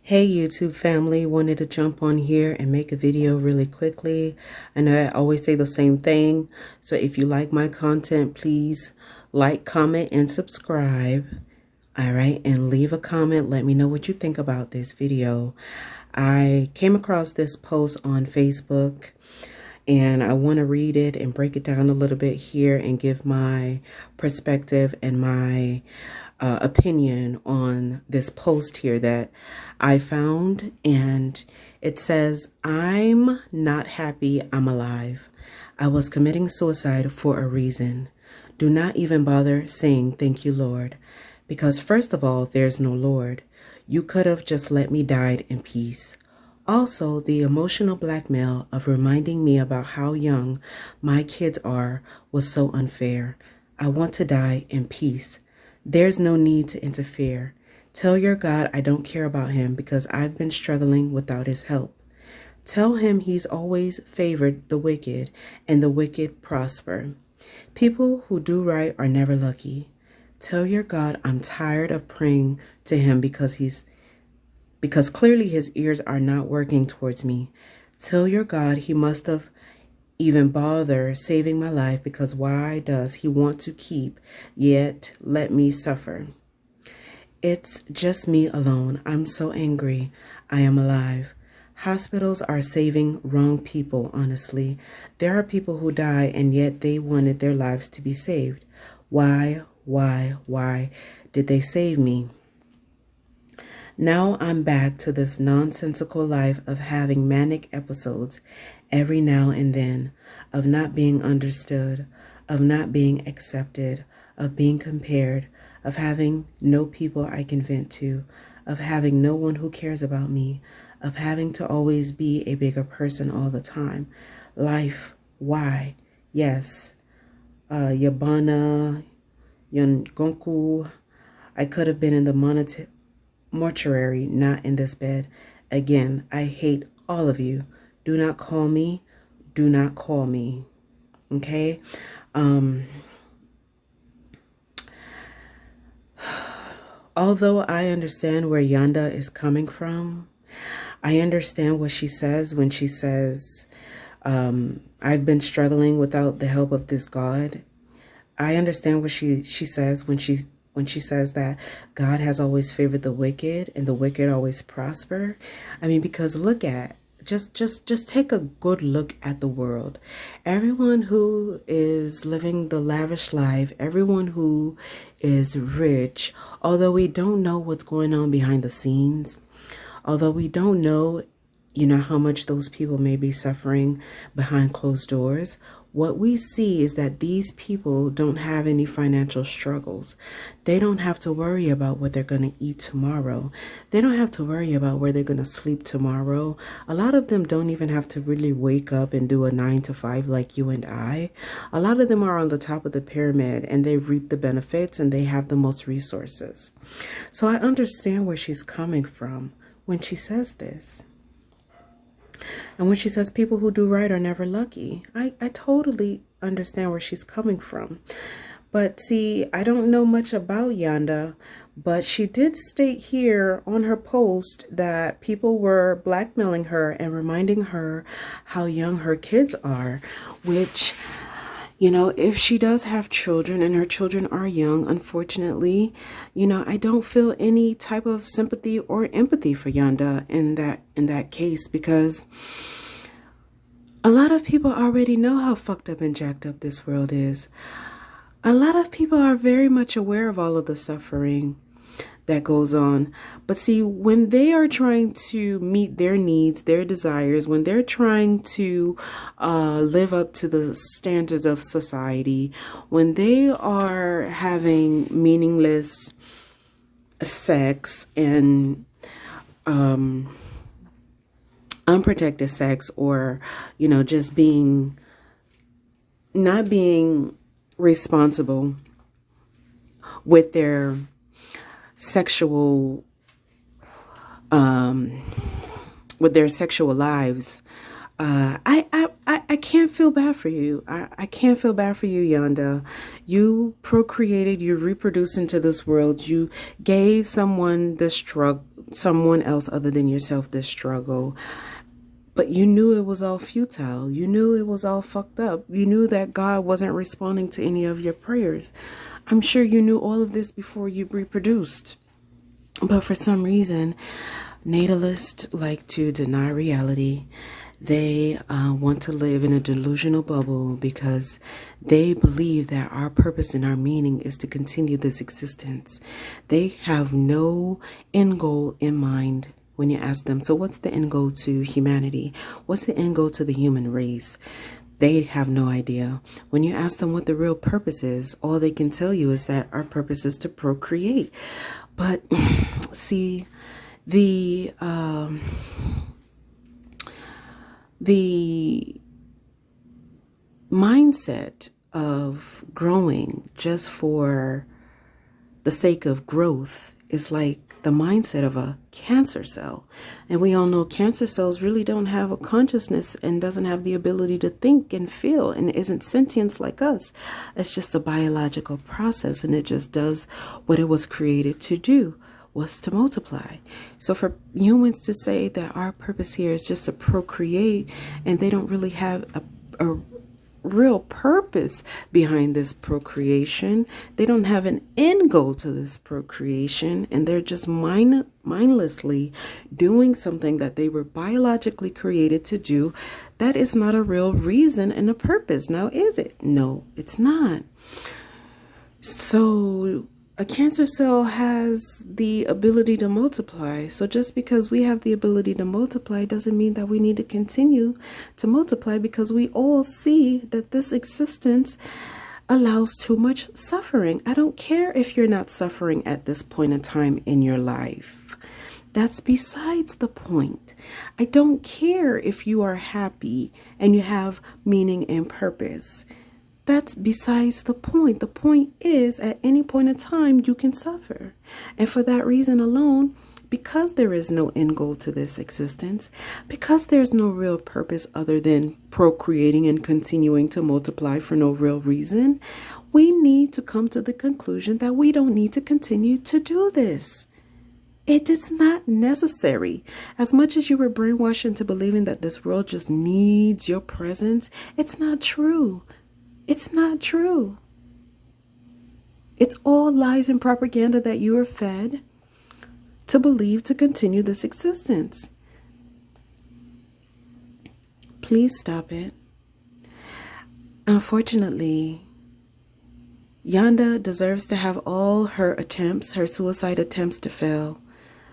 Hey YouTube family, wanted to jump on here and make a video really quickly. I know I always say the same thing, so if you like my content, please like, comment, and subscribe. All right, and leave a comment. Let me know what you think about this video. I came across this post on Facebook and I want to read it and break it down a little bit here and give my perspective and my opinion on this post here that I found. And it says, "I'm not happy I'm alive. I was committing suicide for a reason. Do not even bother saying thank you, Lord. Because first of all, there's no Lord. You could have just let me die in peace. Also, the emotional blackmail of reminding me about how young my kids are was so unfair. I want to die in peace. There's no need to interfere. Tell your God I don't care about him because I've been struggling without his help. Tell him he's always favored the wicked and the wicked prosper. People who do right are never lucky. Tell your God I'm tired of praying to him because clearly his ears are not working towards me. Tell your God he must have even bother saving my life because why does he want to keep yet let me suffer? It's just me alone. I'm so angry. I am alive. Hospitals are saving wrong people, honestly. There are people who die and yet they wanted their lives to be saved. Why did they save me? Now I'm back to this nonsensical life of having manic episodes every now and then, of not being understood, of not being accepted, of being compared, of having no people I can vent to, of having no one who cares about me, of having to always be a bigger person all the time. Life, why? Yes, Yabana, Yongonku, I could have been in the mortuary, not in this bed. Again, I hate all of you. Do not call me. Do not call me. Okay? Although I understand where Yanda is coming from, I understand what she says when she says, I've been struggling without the help of this God. I understand what she says when she says that God has always favored the wicked and the wicked always prosper. I mean, because look at just take a good look at the world. Everyone who is living the lavish life, everyone who is rich, although we don't know what's going on behind the scenes, although we don't know how much those people may be suffering behind closed doors. What we see is that these people don't have any financial struggles. They don't have to worry about what they're going to eat tomorrow. They don't have to worry about where they're going to sleep tomorrow. A lot of them don't even have to really wake up and do a 9 to 5 like you and I. A lot of them are on the top of the pyramid and they reap the benefits and they have the most resources. So I understand where she's coming from when she says this. And when she says people who do right are never lucky, I totally understand where she's coming from. But see, I don't know much about Yanda, but she did state here on her post that people were blackmailing her and reminding her how young her kids are, which, if she does have children and her children are young, unfortunately, I don't feel any type of sympathy or empathy for Yanda in that case, because a lot of people already know how fucked up and jacked up this world is. A lot of people are very much aware of all of the suffering that goes on. But see, when they are trying to meet their needs, their desires, when they're trying to live up to the standards of society, when they are having meaningless sex and unprotected sex, or just not being responsible with their sexual lives, I can't feel bad for you. I can't feel bad for you, Yonda. You procreated, you reproduced into this world. You gave someone this struggle, someone else other than yourself this struggle. But you knew it was all futile. You knew it was all fucked up. You knew that God wasn't responding to any of your prayers. I'm sure you knew all of this before you reproduced. But for some reason, natalists like to deny reality. They want to live in a delusional bubble because they believe that our purpose and our meaning is to continue this existence. They have no end goal in mind when you ask them, so what's the end goal to humanity? What's the end goal to the human race? They have no idea. When you ask them what the real purpose is, all they can tell you is that our purpose is to procreate. But see, the mindset of growing just for the sake of growth is like the mindset of a cancer cell. And we all know cancer cells really don't have a consciousness and doesn't have the ability to think and feel and isn't sentient like us. It's just a biological process, and it just does what it was created to do, was to multiply. So for humans to say that our purpose here is just to procreate, and they don't really have a real purpose behind this procreation, they don't have an end goal to this procreation, and they're just mindlessly doing something that they were biologically created to do, that is not a real reason and a purpose. Now, is it? No, it's not. So a cancer cell has the ability to multiply. So just because we have the ability to multiply doesn't mean that we need to continue to multiply, because we all see that this existence allows too much suffering. I don't care if you're not suffering at this point in time in your life. That's besides the point. I don't care if you are happy and you have meaning and purpose. That's besides the point. The point is, at any point in time, you can suffer. And for that reason alone, because there is no end goal to this existence, because there's no real purpose other than procreating and continuing to multiply for no real reason, we need to come to the conclusion that we don't need to continue to do this. It is not necessary. As much as you were brainwashed into believing that this world just needs your presence, it's not true. It's not true. It's all lies and propaganda that you are fed to believe to continue this existence. Please stop it. Unfortunately, Yonda deserves to have all her attempts, her suicide attempts, to fail.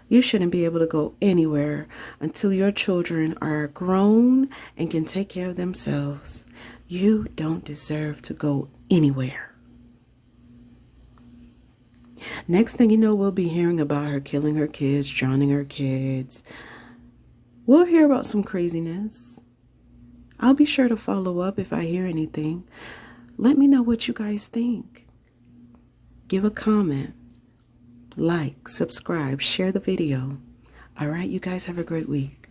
You shouldn't be able to go anywhere until your children are grown and can take care of themselves. You don't deserve to go anywhere. Next thing you know, we'll be hearing about her killing her kids, drowning her kids. We'll hear about some craziness. I'll be sure to follow up if I hear anything. Let me know what you guys think. Give a comment, like, subscribe, share the video. All right, you guys have a great week.